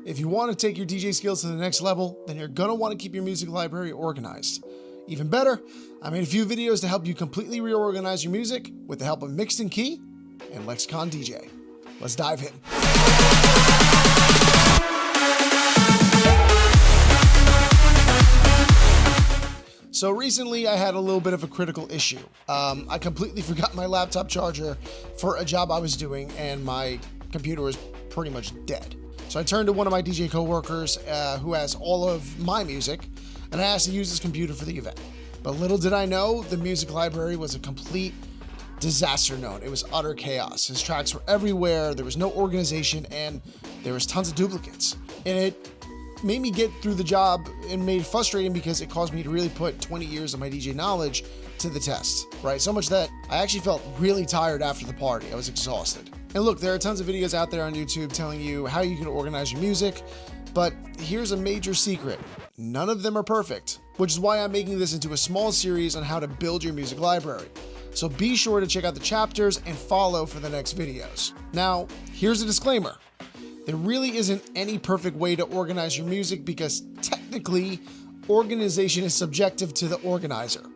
If you want to take your DJ skills to the next level, then you're going to want to keep your music library organized. Even better, I made a few videos to help you completely reorganize your music with the help of Mixed and Key and Lexicon DJ. Let's dive in. So recently I had a little bit of a critical issue. I completely forgot my laptop charger for a job I was doing and my computer was pretty much dead. So I turned to one of my DJ coworkers who has all of my music and I asked to use his computer for the event. But little did I know, the music library was a complete disaster zone. It was utter chaos. His tracks were everywhere, there was no organization, and there was tons of duplicates. And it made me get through the job and made it frustrating because it caused me to really put 20 years of my DJ knowledge to the test, right? So much that I actually felt really tired after the party. I was exhausted. And look, there are tons of videos out there on YouTube telling you how you can organize your music, but here's a major secret. None of them are perfect, which is why I'm making this into a small series on how to build your music library. So be sure to check out the chapters and follow for the next videos. Now, here's a disclaimer. There really isn't any perfect way to organize your music because technically, organization is subjective to the organizer.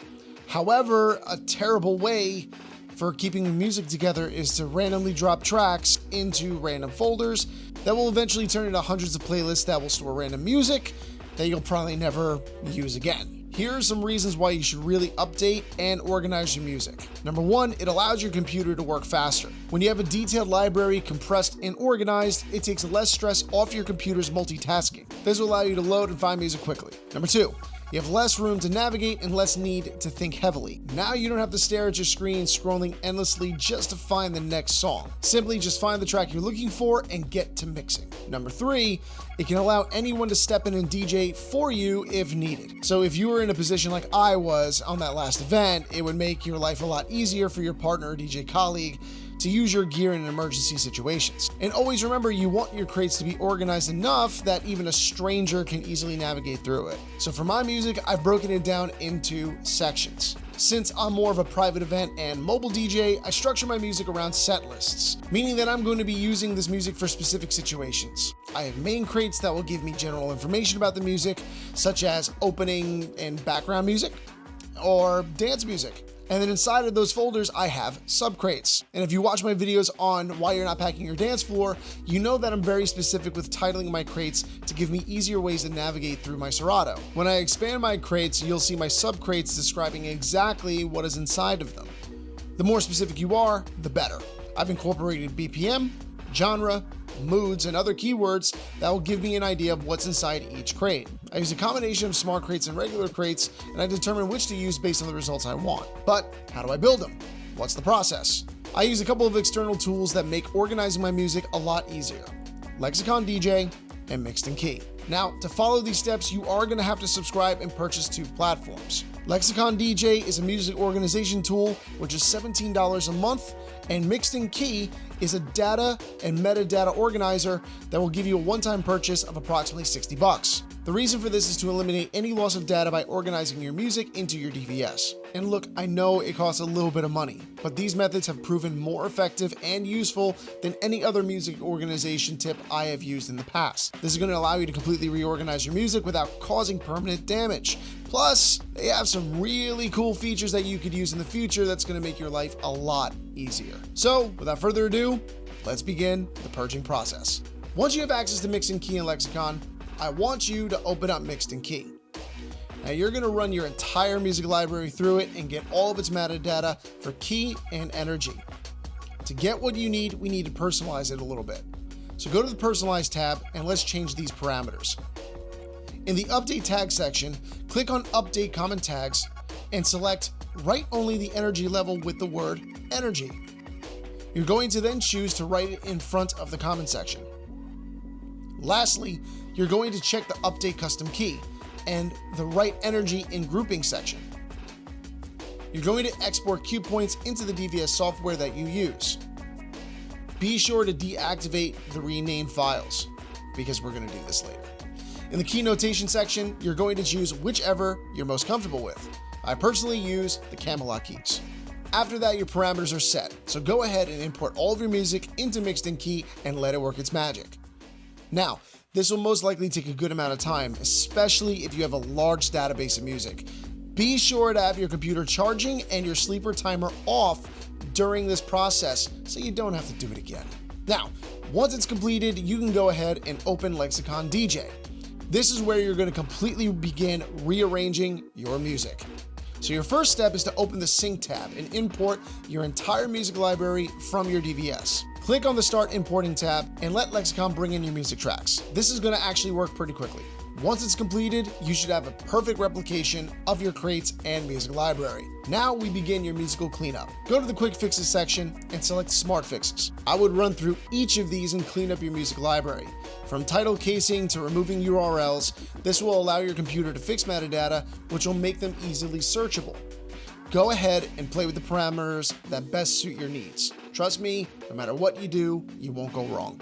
However, a terrible way for keeping the music together is to randomly drop tracks into random folders that will eventually turn into hundreds of playlists that will store random music that you'll probably never use again. Here are some reasons why you should really update and organize your music. Number one, it allows your computer to work faster. When you have a detailed library compressed and organized, it takes less stress off your computer's multitasking. This will allow you to load and find music quickly. Number two, you have less room to navigate and less need to think heavily. Now you don't have to stare at your screen scrolling endlessly just to find the next song. Simply just find the track you're looking for and get to mixing. Number three, it can allow anyone to step in and DJ for you if needed. So if you were in a position like I was on that last event, it would make your life a lot easier for your partner or DJ colleague to use your gear in emergency situations. And always remember, you want your crates to be organized enough that even a stranger can easily navigate through it. So for my music, I've broken it down into sections. Since I'm more of a private event and mobile DJ, I structure my music around set lists, meaning that I'm going to be using this music for specific situations. I have main crates that will give me general information about the music, such as opening and background music, or dance music. And then inside of those folders, I have subcrates. And if you watch my videos on why you're not packing your dance floor, you know that I'm very specific with titling my crates to give me easier ways to navigate through my Serato. When I expand my crates, you'll see my subcrates describing exactly what is inside of them. The more specific you are, the better. I've incorporated BPM, genre, moods, and other keywords that will give me an idea of what's inside each crate. I use a combination of smart crates and regular crates, and I determine which to use based on the results I want. But how do I build them? What's the process? I use a couple of external tools that make organizing my music a lot easier. Lexicon DJ and Mixed and Key. Now, to follow these steps, you are going to have to subscribe and purchase two platforms. Lexicon DJ is a music organization tool, which is $17 a month, and Mixed and Key is a data and metadata organizer that will give you a one-time purchase of approximately $60. The reason for this is to eliminate any loss of data by organizing your music into your DVS. And look, I know it costs a little bit of money, but these methods have proven more effective and useful than any other music organization tip I have used in the past. This is going to allow you to completely reorganize your music without causing permanent damage. Plus, they have some really cool features that you could use in the future that's going to make your life a lot easier. So, without further ado, let's begin the purging process. Once you have access to Mixed and Key and Lexicon, I want you to open up Mixed and Key. Now you're going to run your entire music library through it and get all of its metadata for key and energy. To get what you need, we need to personalize it a little bit. So go to the Personalize tab and let's change these parameters. In the Update Tag section, click on Update Common Tags and select Write only the energy level with the word energy. You're going to then choose to write it in front of the comment section. Lastly, you're going to check the Update Custom Key and the Write Energy in Grouping section. You're going to export cue points into the DVS software that you use. Be sure to deactivate the renamed files because we're going to do this later. In the key notation section, you're going to choose whichever you're most comfortable with. I personally use the Camelot keys. After that, your parameters are set, so go ahead and import all of your music into Mixed and Key and let it work its magic. Now, This will most likely take a good amount of time, especially if you have a large database of music. Be sure to have your computer charging and your sleeper timer off during this process so you don't have to do it again. Now, once it's completed, you can go ahead and open Lexicon DJ. This is where you're going to completely begin rearranging your music. So your first step is to open the Sync tab and import your entire music library from your DVS. Click on the Start Importing tab and let Lexicon bring in your music tracks. This is going to actually work pretty quickly. Once it's completed, you should have a perfect replication of your crates and music library. Now we begin your musical cleanup. Go to the Quick Fixes section and select Smart Fixes. I would run through each of these and clean up your music library. From title casing to removing URLs, this will allow your computer to fix metadata, which will make them easily searchable. Go ahead and play with the parameters that best suit your needs. Trust me, no matter what you do, you won't go wrong.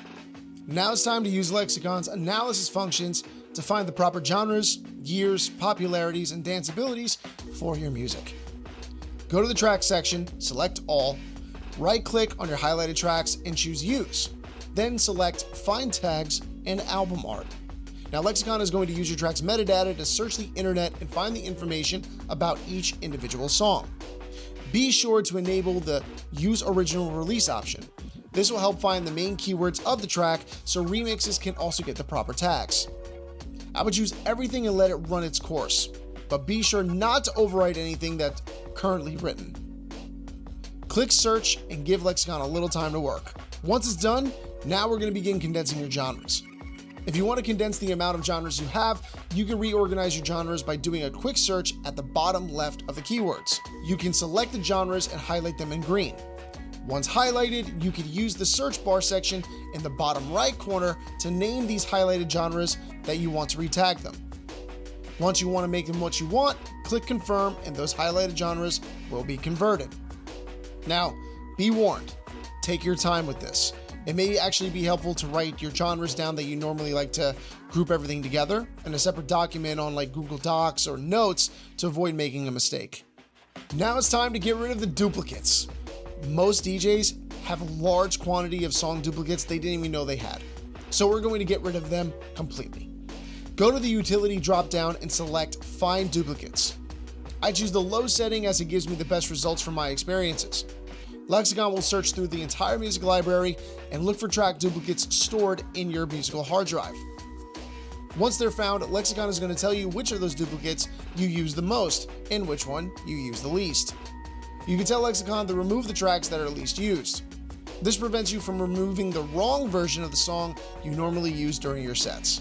Now it's time to use Lexicon's analysis functions to find the proper genres, years, popularities, and danceabilities for your music. Go to the Tracks section, select All, right-click on your highlighted tracks and choose Use. Then select Find Tags and Album Art. Now Lexicon is going to use your track's metadata to search the internet and find the information about each individual song. Be sure to enable the Use Original Release option. This will help find the main keywords of the track so remixes can also get the proper tags. I would choose everything and let it run its course, but be sure not to overwrite anything that's currently written. Click Search and give Lexicon a little time to work. Once it's done, now we're going to begin condensing your genres. If you want to condense the amount of genres you have, you can reorganize your genres by doing a quick search at the bottom left of the keywords. You can select the genres and highlight them in green. Once highlighted, you could use the search bar section in the bottom right corner to name these highlighted genres that you want to retag them. Once you want to make them what you want, click Confirm and those highlighted genres will be converted. Now, be warned, take your time with this. It may actually be helpful to write your genres down that you normally like to group everything together in a separate document on like Google Docs or Notes to avoid making a mistake. Now it's time to get rid of the duplicates. Most DJs have a large quantity of song duplicates they didn't even know they had. So we're going to get rid of them completely. Go to the utility dropdown and select Find Duplicates. I choose the low setting as it gives me the best results from my experiences. Lexicon will search through the entire music library and look for track duplicates stored in your musical hard drive. Once they're found, Lexicon is going to tell you which of those duplicates you use the most and which one you use the least. You can tell Lexicon to remove the tracks that are least used. This prevents you from removing the wrong version of the song you normally use during your sets.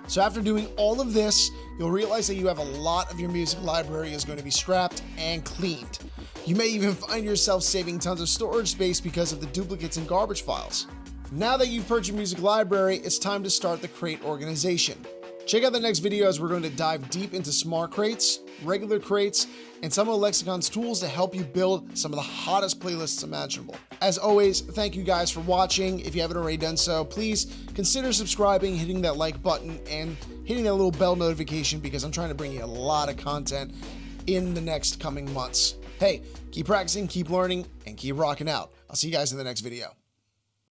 So after doing all of this, you'll realize that you have a lot of your music library is going to be scrapped and cleaned. You may even find yourself saving tons of storage space because of the duplicates and garbage files. Now that you've purged your music library, it's time to start the crate organization. Check out the next video as we're going to dive deep into smart crates, regular crates, and some of Lexicon's tools to help you build some of the hottest playlists imaginable. As always, thank you guys for watching. If you haven't already done so, please consider subscribing, hitting that like button, and hitting that little bell notification because I'm trying to bring you a lot of content in the next coming months. Hey, keep practicing, keep learning, and keep rocking out. I'll see you guys in the next video.